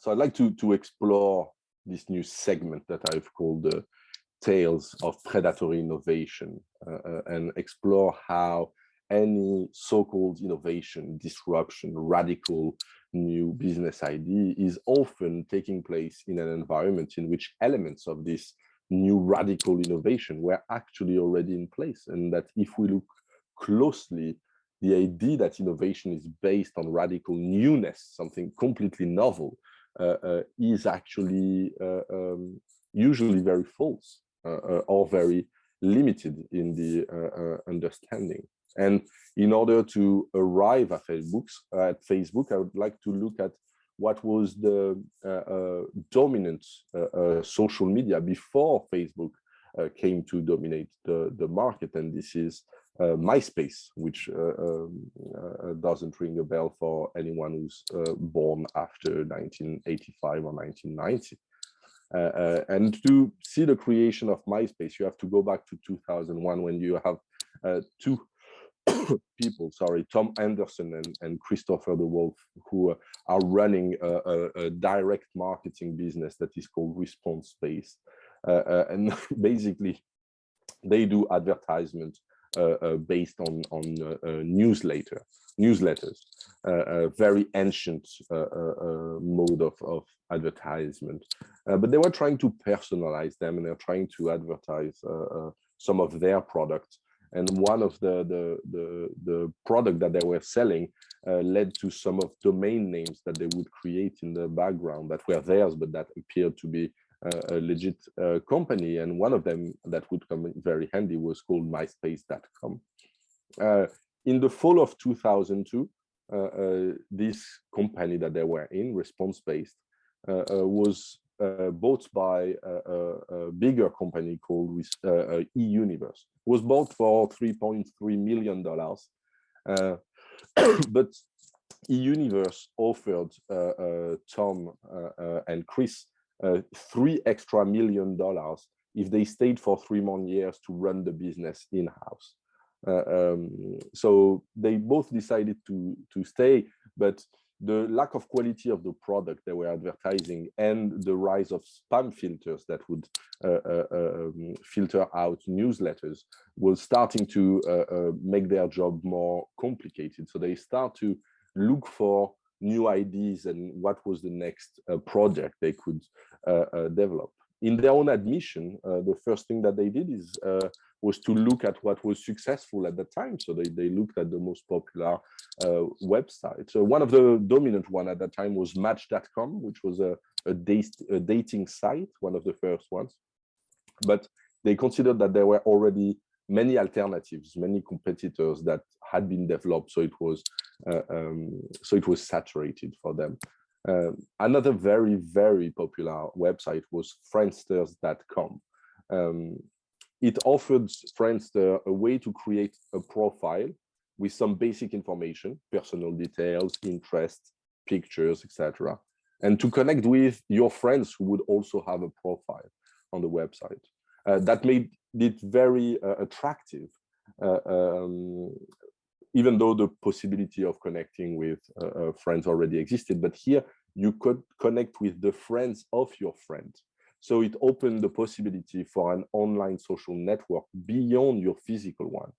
So I'd like to explore this new segment that I've called the tales of predatory innovation, and explore how any so-called innovation, disruption, radical new business idea is often taking place in an environment in which elements of this new radical innovation were actually already in place. And that if we look closely, the idea that innovation is based on radical newness, something completely novel, is actually usually very false, or very limited in the understanding. And in order to arrive at Facebook, I would like to look at what was the dominant social media before Facebook came to dominate the market. And this is Myspace, which doesn't ring a bell for anyone who's born after 1985 or 1990. And to see the creation of Myspace, you have to go back to 2001, when you have two people, Tom Anderson and Christopher the Wolf, who are running a direct marketing business that is called Response-based. And basically, they do advertisement based on newsletters, a very ancient mode of advertisement. But they were trying to personalize them, and they're trying to advertise some of their products. And one of the product that they were selling led to some of domain names that they would create in the background that were theirs, but that appeared to be a legit company. And one of them that would come in very handy was called myspace.com. In the fall of 2002, this company that they were in, Response-based, was bought by a bigger company called eUniverse. It was bought for $3.3 million. But eUniverse offered Tom and Chris $3 extra million if they stayed for 3 more years to run the business in-house. So they both decided to stay, but the lack of quality of the product they were advertising and the rise of spam filters that would filter out newsletters was starting to make their job more complicated. So they start to look for new ideas and what was the next project they could develop. In their own admission, the first thing that they did was to look at what was successful at the time. So they looked at the most popular websites. So one of the dominant one at that time was Match.com, which was a dating site, one of the first ones. But they considered that there were already many alternatives, many competitors that had been developed. So it was saturated for them. Another very, very popular website was Friendsters.com. It offered Friendster a way to create a profile with some basic information, personal details, interests, pictures, etc., and to connect with your friends who would also have a profile on the website. That made it very attractive, even though the possibility of connecting with friends already existed. But here you could connect with the friends of your friend. So it opened the possibility for an online social network beyond your physical one.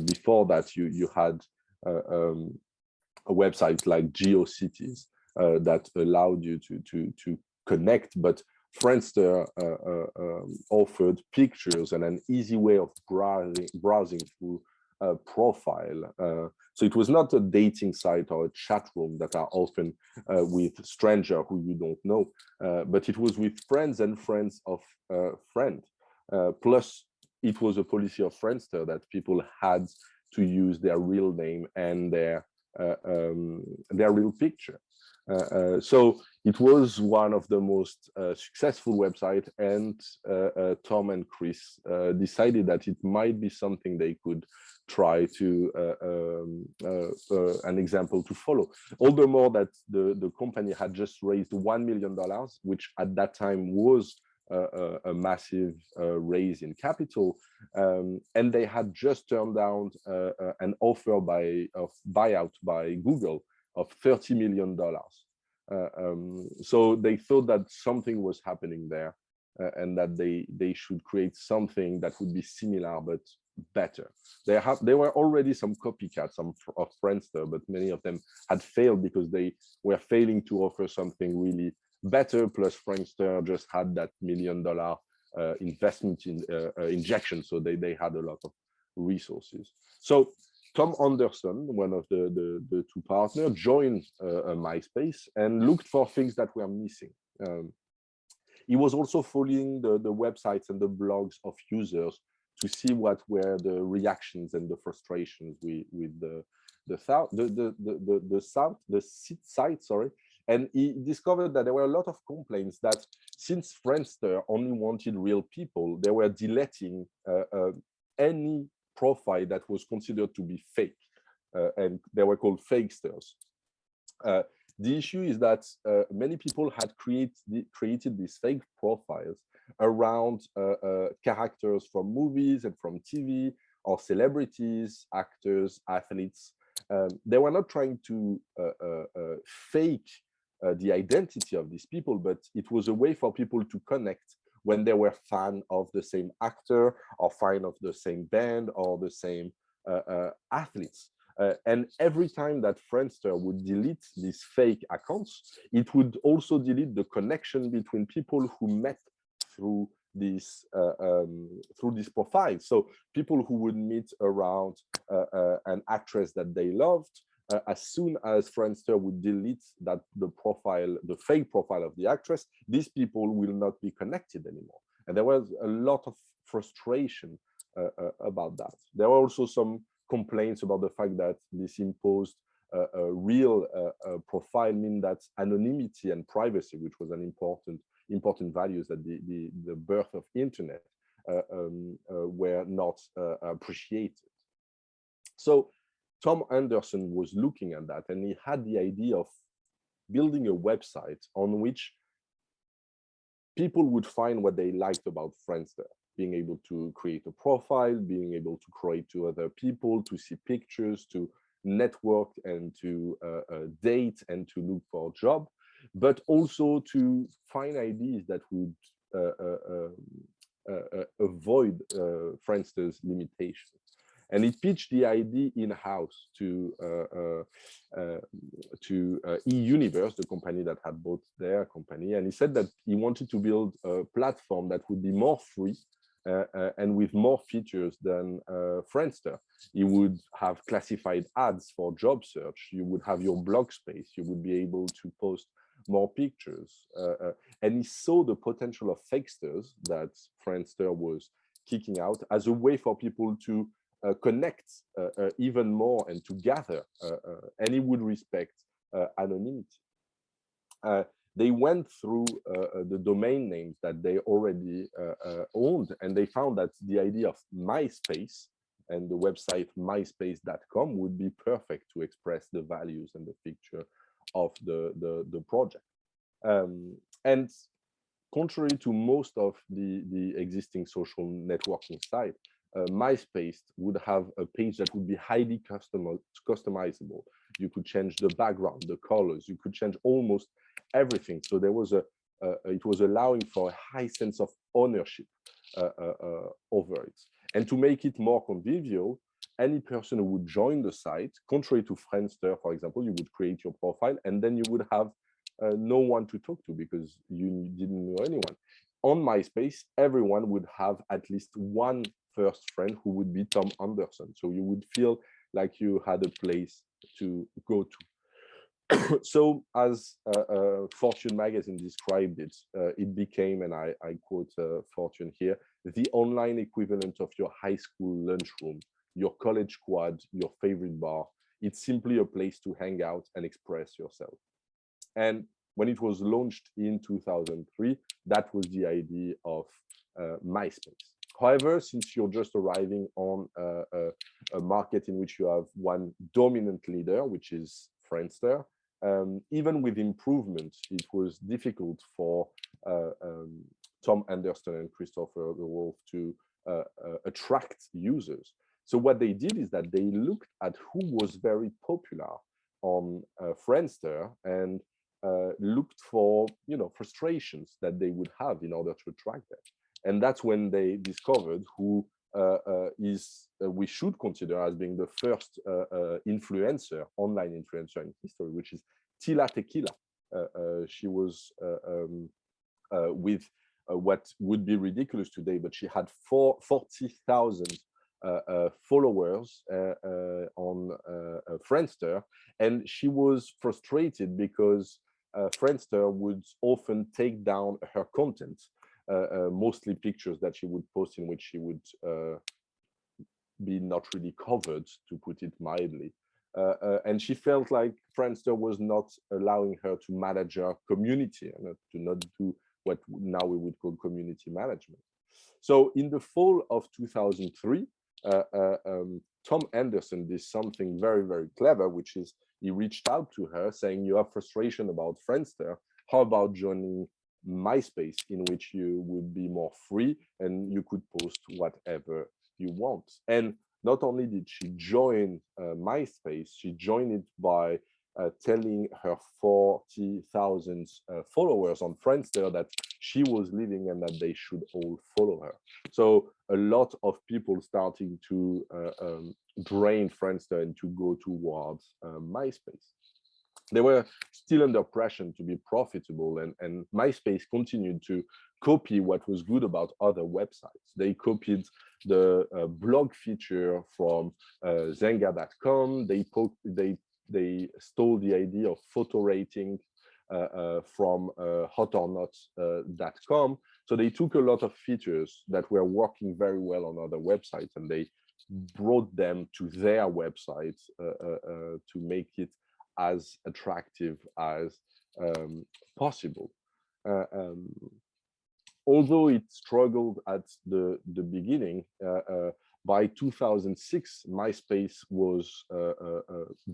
Before that, you had a website like GeoCities that allowed you to connect, but Friendster offered pictures and an easy way of browsing through a profile. So it was not a dating site or a chat room that are often with stranger who you don't know, but it was with friends and friends of a friend. Plus, it was a policy of Friendster that people had to use their real name and their real picture. So it was one of the most successful websites, and Tom and Chris decided that it might be something they could try to an example to follow. All the more that the company had just raised $1 million, which at that time was a massive raise in capital, and they had just turned down an offer of buyout by Google of $30 million. So they thought that something was happening there, and that they should create something that would be similar but better. There were already some copycats of Friendster, but many of them had failed because they were failing to offer something really better. Plus, Friendster just had that $1 million investment injection, so they had a lot of resources. So Tom Anderson, one of the two partners, joined Myspace and looked for things that were missing. He was also following the websites and the blogs of users to see what were the reactions and the frustrations with the site, sorry. And he discovered that there were a lot of complaints that since Friendster only wanted real people, they were deleting any profile that was considered to be fake, and they were called fakesters. The issue is that many people had created these fake profiles around characters from movies and from TV, or celebrities, actors, athletes. They were not trying to fake the identity of these people, but it was a way for people to connect when they were fan of the same actor or fan of the same band or the same athletes. And every time that Friendster would delete these fake accounts, it would also delete the connection between people who met through this profile. So people who would meet around an actress that they loved, as soon as Friendster would delete the fake profile of the actress, these people will not be connected anymore. And there was a lot of frustration about that. There were also some complaints about the fact that this imposed a real profile, mean that anonymity and privacy, which was an important values at the birth of internet, were not appreciated. So Tom Anderson was looking at that, and he had the idea of building a website on which people would find what they liked about Friendster, being able to create a profile, being able to create to other people, to see pictures, to network and to date and to look for a job, but also to find ideas that would avoid Friendster's limitations. And he pitched the idea in-house to eUniverse, the company that had bought their company. And he said that he wanted to build a platform that would be more free and with more features than Friendster. You would have classified ads for job search. You would have your blog space. You would be able to post more pictures. And he saw the potential of fakesters that Friendster was kicking out as a way for people to connect even more and to gather, and he would respect anonymity. They went through the domain names that they already owned, and they found that the idea of Myspace and the website myspace.com would be perfect to express the values and the picture of the project. And contrary to most of the existing social networking sites, Myspace would have a page that would be highly customizable. You could change the background, the colors, you could change almost everything. So there was it was allowing for a high sense of ownership over it. And to make it more convivial, any person who would join the site, contrary to Friendster, for example, you would create your profile and then you would have no one to talk to because you didn't know anyone. On Myspace, everyone would have at least one first friend who would be Tom Anderson. So you would feel like you had a place to go to. So as Fortune magazine described it, it became, and I quote Fortune here, the online equivalent of your high school lunchroom, your college quad, your favorite bar. It's simply a place to hang out and express yourself. And when it was launched in 2003, that was the idea of Myspace. However, since you're just arriving on a market in which you have one dominant leader, which is Friendster, even with improvement, it was difficult for Tom Anderson and Christopher the Wolf to attract users. So what they did is that they looked at who was very popular on Friendster, and looked for, frustrations that they would have in order to attract them. And that's when they discovered who we should consider as being the first influencer, online influencer in history, which is Tila Tequila. She was with what would be ridiculous today, but she had 40,000 followers on Friendster, and she was frustrated because Friendster would often take down her content, mostly pictures that she would post in which she would be not really covered, to put it mildly. And she felt like Friendster was not allowing her to manage her community and to not do what now we would call community management. So in the fall of 2003, Tom Anderson did something very, very clever, which is he reached out to her saying, you have frustration about Friendster. How about joining Myspace, in which you would be more free and you could post whatever you want? And not only did she join Myspace, she joined it by telling her 40,000 followers on Friendster that she was leaving and that they should all follow her. So a lot of people starting to drain Friendster and to go towards Myspace. They were still under pressure to be profitable, and Myspace continued to copy what was good about other websites. They copied the blog feature from Zenga.com. They stole the idea of photo rating from hotornot.com. So they took a lot of features that were working very well on other websites, and they brought them to their website to make it as attractive as possible. Although it struggled at the beginning, by 2006, Myspace was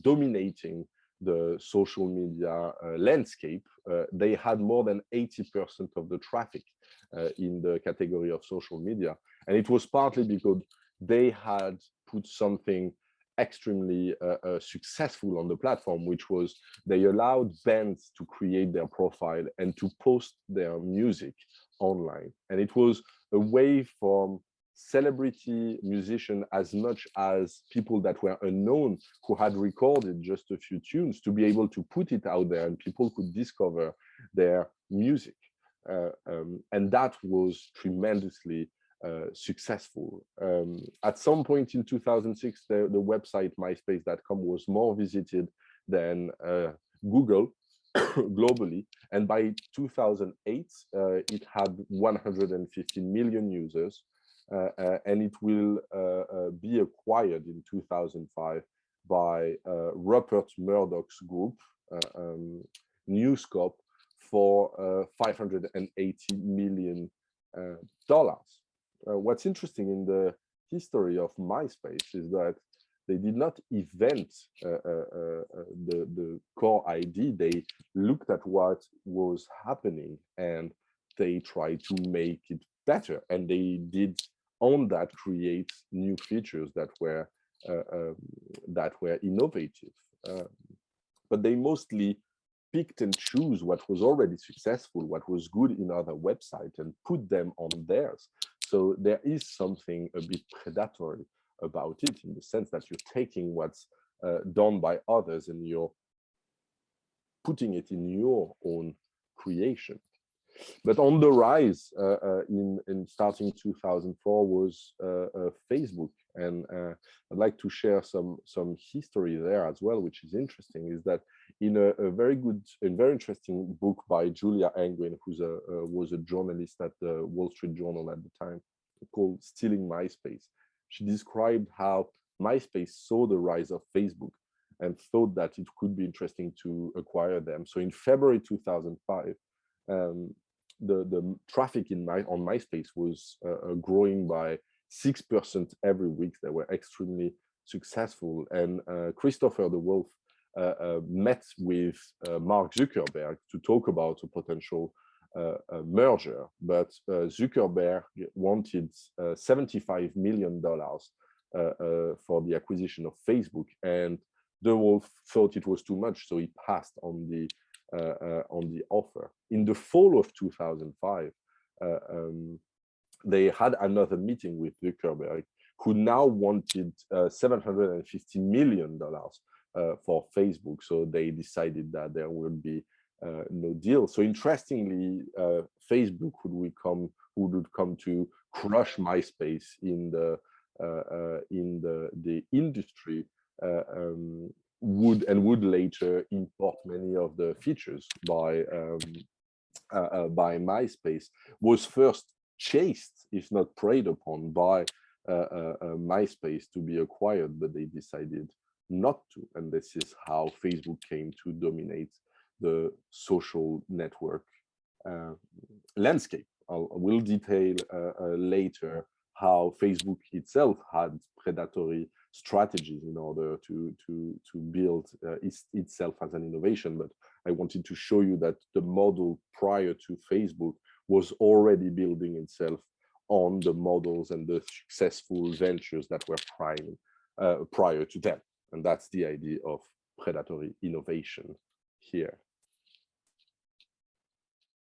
dominating the social media landscape. They had more than 80% of the traffic in the category of social media. And it was partly because they had put something extremely successful on the platform, which was they allowed bands to create their profile and to post their music online. And it was a way from celebrity musician as much as people that were unknown who had recorded just a few tunes to be able to put it out there and people could discover their music. And that was tremendously successful. At some point in 2006, the website myspace.com was more visited than Google globally. And by 2008, it had 150 million users. And it will be acquired in 2005 by Rupert Murdoch's group, News Corp, for $580 million. What's interesting in the history of Myspace is that they did not invent the core idea. They looked at what was happening and they tried to make it better. And they did on that create new features that were innovative. But they mostly picked and choose what was already successful, what was good in other websites, and put them on theirs. So there is something a bit predatory about it, in the sense that you're taking what's done by others and you're putting it in your own creation. But on the rise in starting 2004 was Facebook, and I'd like to share some history there as well, which is interesting. Is that in a very good and very interesting book by Julia Angwin, who was a journalist at the Wall Street Journal at the time, called "Stealing MySpace," she described how MySpace saw the rise of Facebook and thought that it could be interesting to acquire them. So in February 2005. The traffic on MySpace was growing by 6% every week. They were extremely successful. And Christopher the Wolf met with Mark Zuckerberg to talk about a potential merger. But Zuckerberg wanted $75 million for the acquisition of Facebook. And the Wolf thought it was too much, so he passed on the on the offer. In the fall of 2005, they had another meeting with Zuckerberg, who now wanted $750 million for Facebook. So they decided that there would be no deal. So interestingly, Facebook would come to crush Myspace in the industry, would later import many of the features by Myspace, was first chased, if not preyed upon, by Myspace to be acquired, but they decided not to. And this is how Facebook came to dominate the social network landscape. We'll detail later how Facebook itself had predatory strategies in order to build itself as an innovation. But I wanted to show you that the model prior to Facebook was already building itself on the models and the successful ventures that were prior to them. And that's the idea of predatory innovation here.